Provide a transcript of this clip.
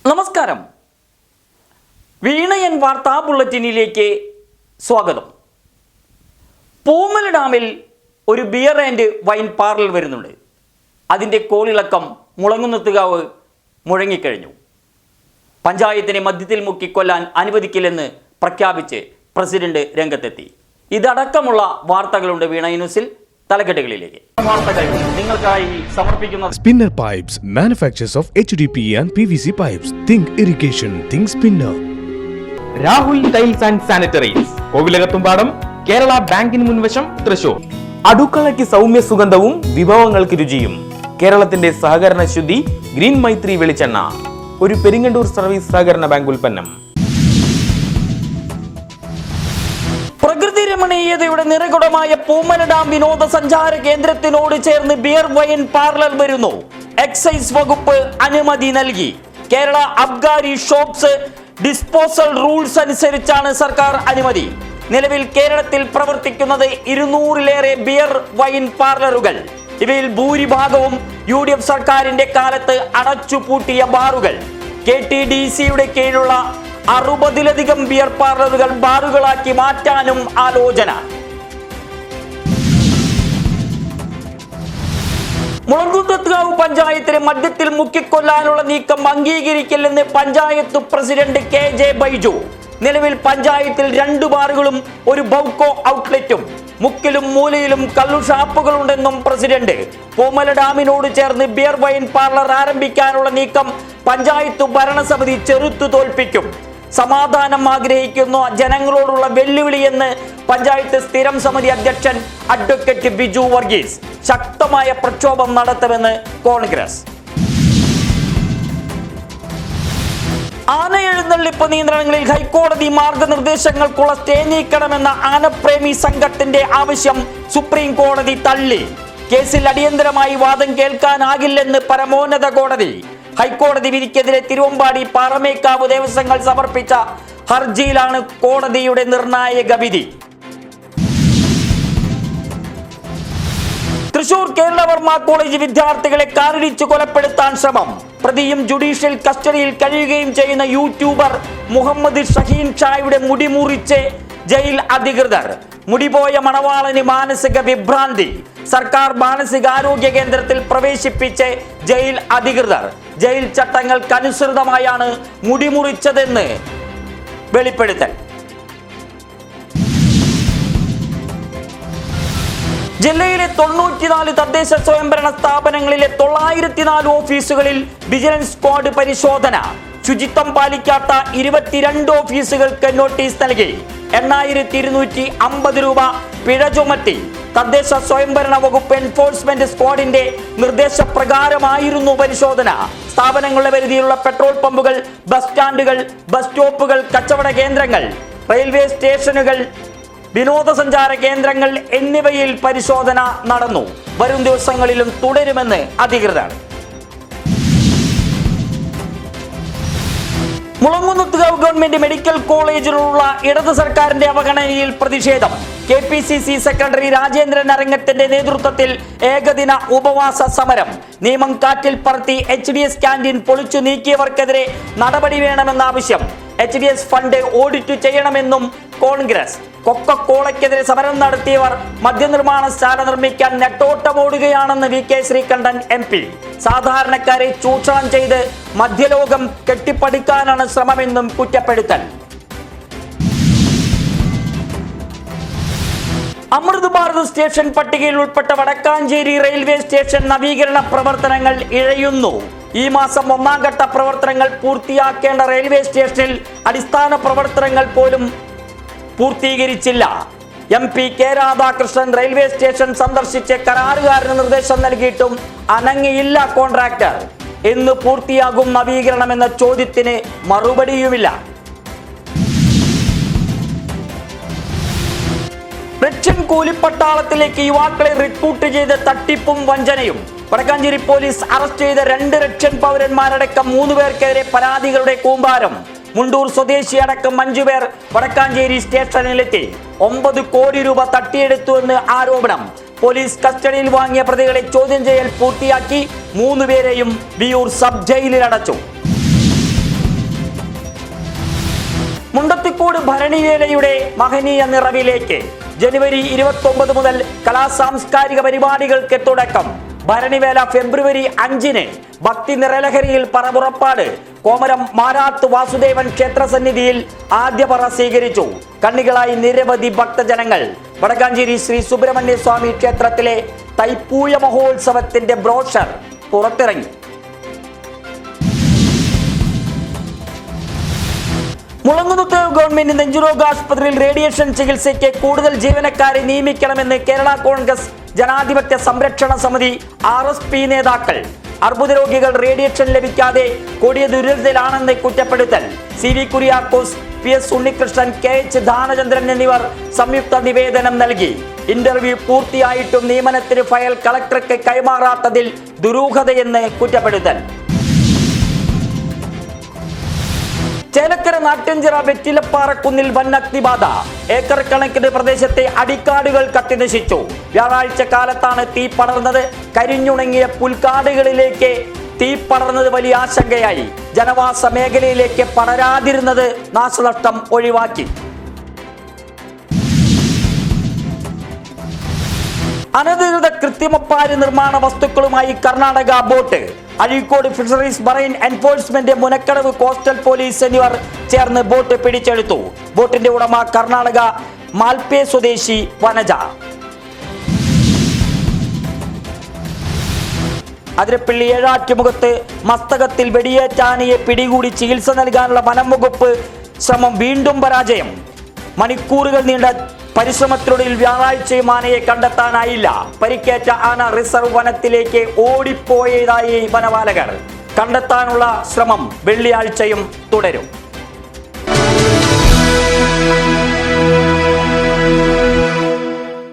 നമസ്കാരം. വീണയൻ വാർത്താ ബുള്ളറ്റിനിലേക്ക് സ്വാഗതം. പൂമല ഡാമിൽ ഒരു ബിയർ ആൻഡ് വൈൻ പാർലർ വരുന്നുണ്ട്. അതിൻ്റെ കോളിളക്കം മുളങ്ങുന്നത്തുകാവ് മുഴങ്ങിക്കഴിഞ്ഞു. പഞ്ചായത്തിനെ മദ്യത്തിൽ മുക്കിക്കൊല്ലാൻ അനുവദിക്കില്ലെന്ന് പ്രഖ്യാപിച്ച് പ്രസിഡന്റ് രംഗത്തെത്തി. ഇതടക്കമുള്ള വാർത്തകളുണ്ട് വീണ ന്യൂസിൽ. തലക്കെട്ടുകളിലേക്ക് വാർത്തകൾ നിങ്ങൾക്കായി സമർപ്പിക്കുന്നത് spinner pipes, manufacturers of HDP and PVC pipes. Think irrigation, think spinner. Rahul tiles and sanitaries, Kovilakathumpadam, Kerala ബാങ്കിന് മുൻവശം, തൃശൂർ. അടുക്കളയ്ക്ക് സൗമ്യ സുഗന്ധവും വിഭവങ്ങൾക്ക് രുചിയും. കേരളത്തിന്റെ സഹകരണ ശുദ്ധി ഗ്രീൻ മൈത്രി വെളിച്ചെണ്ണ, ഒരു പെരിങ്ങണ്ടൂർ സർവീസ് സഹകരണ ബാങ്ക് ഉൽപ്പന്നം. പ്രകൃതി രമണീയതയുടെ നിറകുടമായ പൂമല ഡാം വിനോദസഞ്ചാര കേന്ദ്രത്തിനോട് ചേർന്ന് ബിയർ വൈൻ പാർലർ വരുന്നു. എക്സൈസ് വകുപ്പ് അനുമതി നൽകി. കേരള അബ്കാരി ഷോപ്സ് ഡിസ്പോസൽ റൂൾസ് അനുസരിച്ചാണ് സർക്കാർ അനുമതി. നിലവിൽ കേരളത്തിൽ പ്രവർത്തിക്കുന്നത് 200-ലേറെ ബിയർ വൈൻ പാർലറുകൾ. ഇവയിൽ ഭൂരിഭാഗവും UDF സർക്കാരിന്റെ കാലത്ത് അടച്ചുപൂട്ടിയ ബാറുകൾ. KTDCയുടെ കീഴിലുള്ള 60-ലധികം ബിയർ പാർലറുകൾ ബാറുകളാക്കി മാറ്റാനും ആലോചന. മുളങ്കുന്നത്തുകാവ് പഞ്ചായത്തിനെ മദ്യത്തിൽ മുക്കിക്കൊല്ലാനുള്ള നീക്കം അംഗീകരിക്കില്ലെന്ന് പഞ്ചായത്ത് പ്രസിഡന്റ് KJ ബൈജു. നിലവിൽ പഞ്ചായത്തിൽ 2 ബാറുകളും ഒരു ബൗക്കോ ഔട്ട്ലെറ്റും മുക്കിലും മൂലയിലും കള്ളുഷാപ്പുകളുണ്ടെന്നും പ്രസിഡന്റ്. പൂമല ഡാമിനോട് ചേർന്ന് ബിയർ വൈൻ പാർലർ ആരംഭിക്കാനുള്ള നീക്കം പഞ്ചായത്ത് ഭരണസമിതി ചെറുത്തു തോൽപ്പിക്കും. സമാധാനം ആഗ്രഹിക്കുന്ന ജനങ്ങളോടുള്ള വെല്ലുവിളിയെന്ന് പഞ്ചായത്ത് സ്ഥിരം സമിതി അധ്യക്ഷൻ അഡ്വക്കേറ്റ് ബിജു വർഗീസ്. ശക്തമായ പ്രക്ഷോഭം നടത്തുമെന്ന് കോൺഗ്രസ്. ആന എഴുന്നള്ളിപ്പ് നിയന്ത്രണങ്ങളിൽ ഹൈക്കോടതി മാർഗനിർദ്ദേശങ്ങൾക്കുള്ള സ്റ്റേ നീക്കണമെന്ന ആനപ്രേമി സംഘത്തിന്റെ ആവശ്യം സുപ്രീം കോടതി തള്ളി. കേസിൽ അടിയന്തരമായി വാദം കേൾക്കാനാകില്ലെന്ന് പരമോന്നത കോടതി. ഹൈക്കോടതി വിധിക്കെതിരെ തിരുവമ്പാടി പാറമേക്കാവ് ദേവസ്വങ്ങൾ സമർപ്പിച്ച ഹർജിയിലാണ് കോടതിയുടെ നിർണായക വിധി. തൃശൂർ കേരളവർമ്മ കോളേജ് വിദ്യാർത്ഥികളെ കാറിടിച്ച് കൊലപ്പെടുത്താൻ ശ്രമം. പ്രതിയും ജുഡീഷ്യൽ കസ്റ്റഡിയിൽ കഴിയുകയും ചെയ്യുന്ന യൂട്യൂബർ മുഹമ്മദ് ഷഹീൻ ഷായുടെ മുടി മുറിച്ച് ജയിൽ അധികൃതർ. മുടിപോയ മണവാളന് മാനസിക വിഭ്രാന്തി. സർക്കാർ മാനസികാരോഗ്യ കേന്ദ്രത്തിൽ പ്രവേശിപ്പിച്ച് ജയിൽ അധികൃതർ. ജയിൽ ചട്ടങ്ങൾക്കനുസൃതമായാണ് മുടിമുറിച്ചതെന്ന് വെളിപ്പെടുത്തൽ. ജില്ലയിലെ 94 തദ്ദേശ സ്വയംഭരണ സ്ഥാപനങ്ങളിലെ 904 ഓഫീസുകളിൽ വിജിലൻസ് സ്ക്വാഡ് പരിശോധന. ശുചിത്വം പാലിക്കാത്ത 22 ഓഫീസുകൾക്ക് നോട്ടീസ് നൽകി. 8250 രൂപ പിഴ ചുമത്തി. തദ്ദേശ സ്വയംഭരണ വകുപ്പ് എൻഫോഴ്സ്മെന്റ് സ്ക്വാഡിന്റെ നിർദ്ദേശപ്രകാരമായിരുന്നു പരിശോധന. സ്ഥാപനങ്ങളുടെ പരിധിയിലുള്ള പെട്രോൾ പമ്പുകൾ, ബസ് സ്റ്റാൻഡുകൾ, ബസ് സ്റ്റോപ്പുകൾ, കച്ചവട കേന്ദ്രങ്ങൾ, റെയിൽവേ സ്റ്റേഷനുകൾ, വിനോദസഞ്ചാര കേന്ദ്രങ്ങൾ എന്നിവയിൽ പരിശോധന നടന്നു. വരും ദിവസങ്ങളിലും തുടരുമെന്ന് അധികൃതർ. മുളങ്കുന്നത്തുകാവ് ഗവൺമെന്റ് മെഡിക്കൽ കോളേജിലുള്ള ഇടത് സർക്കാരിന്റെ അവഗണനയിൽ പ്രതിഷേധം. KPCC സെക്രട്ടറി രാജേന്ദ്രൻ അരങ്ങത്തിന്റെ നേതൃത്വത്തിൽ ഏകദിന ഉപവാസ സമരം. നിയമം കാറ്റിൽ പറത്തി HDS ക്യാന്റീൻ പൊളിച്ചു നീക്കിയവർക്കെതിരെ നടപടി വേണമെന്ന ആവശ്യം. HDS ഫണ്ട് ഓഡിറ്റ് ചെയ്യണമെന്നും കോൺഗ്രസ്. കൊക്കക്കോളയ്ക്കെതിരെ സമരം നടത്തിയവർ മദ്യനിർമ്മാണശാല നിർമ്മിക്കാൻ നെട്ടോട്ടമോടുകയാണെന്ന് VK ശ്രീകണ്ഠൻ MP. സാധാരണക്കാരെ ചൂഷണം ചെയ്ത് മദ്യലോകം കെട്ടിപ്പടുക്കാനാണ് ശ്രമമെന്നും കുറ്റപ്പെടുത്തൽ. അമൃത് ഭാരത് സ്റ്റേഷൻ പട്ടികയിൽ ഉൾപ്പെട്ട വടക്കാഞ്ചേരി റെയിൽവേ സ്റ്റേഷൻ നവീകരണ പ്രവർത്തനങ്ങൾ ഇഴയുന്നു. ഈ മാസം 1ാം ഘട്ട പ്രവർത്തനങ്ങൾ പൂർത്തിയാക്കേണ്ട റെയിൽവേ സ്റ്റേഷനിൽ അടിസ്ഥാന പ്രവർത്തനങ്ങൾ പോലും പൂർത്തീകരിച്ചില്ല. MP K Radhakrishnan railway station സന്ദർശിച്ച് കരാറുകാരന് നിർദ്ദേശം നൽകിയിട്ടും അനങ്ങിയില്ല കോൺട്രാക്ടർ. എന്ന് പൂർത്തിയാകും നവീകരണമെന്ന ചോദ്യത്തിന് മറുപടിയുമില്ല. റഷ്യൻ കൂലിപ്പട്ടാളത്തിലേക്ക് യുവാക്കളെ റിക്രൂട്ട് ചെയ്ത് തട്ടിപ്പും വഞ്ചനയും. വടക്കാഞ്ചേരി പോലീസ് അറസ്റ്റ് ചെയ്ത 2 റഷ്യൻ പൗരന്മാരടക്കം 3 പേർക്കെതിരെ പരാതികളുടെ കൂമ്പാരം. മുണ്ടൂർ സ്വദേശി അടക്കം 5 പേർ വടക്കാഞ്ചേരി സ്റ്റേഷനിലെത്തി. 9 കോടി രൂപ തട്ടിയെടുത്തുവെന്ന് ആരോപണം. പോലീസ് കസ്റ്റഡിയിൽ വാങ്ങിയ പ്രതികളെ ചോദ്യം ചെയ്യൽ പൂർത്തിയാക്കി 3 പേരെയും വിയൂർ സബ് ജയിലിൽ അടച്ചു. കോഴിക്കോട് ഭരണിവേലയുടെ മഹനീയ നിറവിലേക്ക് ജനുവരി 29 മുതൽ കലാസാംസ്കാരിക പരിപാടികൾക്ക് തുടക്കം. ഭരണിവേല ഫെബ്രുവരി 5-ന് ഭക്തി നിറലഹരിയിൽ പറപുറപ്പാട്. കോമരം മാരാത്ത് വാസുദേവൻ ക്ഷേത്ര സന്നിധിയിൽ ആദ്യപറ സ്വീകരിച്ചു. കണ്ണികളായി നിരവധി ഭക്തജനങ്ങൾ. വടക്കാഞ്ചേരി ശ്രീ സുബ്രഹ്മണ്യ സ്വാമി ക്ഷേത്രത്തിലെ തൈപ്പൂയ മഹോത്സവത്തിന്റെ ബ്രോഷർ പുറത്തിറങ്ങി. മുളങ്കുന്നത്ത് ഗവൺമെന്റ് നെഞ്ചുരോഗ ആശുപത്രിയിൽ റേഡിയേഷൻ ചികിത്സയ്ക്ക് കൂടുതൽ ജീവനക്കാരെ നിയമിക്കണമെന്ന് കേരള കോൺഗ്രസ് ജനാധിപത്യ സംരക്ഷണ സമിതി RSP നേതാക്കൾ. അർബുദ രോഗികൾ റേഡിയേഷൻ ലഭിക്കാതെ കൊടിയ ദുരിതത്തിലാണെന്ന് കുറ്റപ്പെടുത്തൽ. CV Kuriakose, PS Unnikrishnan, KH Danachandran എന്നിവർ സംയുക്ത നിവേദനം നൽകി. ഇന്റർവ്യൂ പൂർത്തിയായിട്ടും നിയമനത്തിന് ഫയൽ കളക്ടർക്ക് കൈമാറാത്തതിൽ ദുരൂഹതയെന്ന് കുറ്റപ്പെടുത്തൽ. ചേലക്കര നാട്യഞ്ചിറ വെറ്റിലപ്പാറക്കുന്നിൽ വൻ അഗ്നിബാധ. ഏക്കർ കണക്കിന് പ്രദേശത്തെ അടിക്കാടുകൾ കത്തിനശിച്ചു. വ്യാഴാഴ്ച കാലത്താണ് തീ പടർന്നത്. കരിഞ്ഞുണങ്ങിയ പുൽക്കാടുകളിലേക്ക് തീ പടർന്നത് വലിയ ആശങ്കയായി. ജനവാസ മേഖലയിലേക്ക് പടരാതിരുന്നത് നാശനഷ്ടം ഒഴിവാക്കി. അനധികൃത കൃത്രിമപ്പാര് നിർമ്മാണ വസ്തുക്കളുമായി Karnataka boat. Azhikode fisheries marine enforcement, Munakkadavu coastal police എന്നിവർ ചേർന്ന് ബോട്ട് പിടിച്ചെടുത്തു. ബോട്ടിന്റെ ഉടമ കർണാടക മാൽപേ സ്വദേശി വനജ. അതിരപ്പള്ളി ഏഴാറ്റുമുഖത്ത് മസ്തകത്തിൽ വെടിയേറ്റ ആനയെ പിടികൂടി ചികിത്സ നൽകാനുള്ള വനം വകുപ്പ് ശ്രമം വീണ്ടും പരാജയം. മണിക്കൂറുകൾ നീണ്ട പരിശ്രമത്തിനൊടുവിൽ വ്യാഴാഴ്ചയും ആനയെ കണ്ടെത്താനായില്ല. പരിക്കേറ്റ ആന റിസർവ് വനത്തിലേക്ക് ഓടിപ്പോയതായി വനപാലകർ. കണ്ടെത്താനുള്ള ശ്രമം വെള്ളിയാഴ്ചയും തുടരും.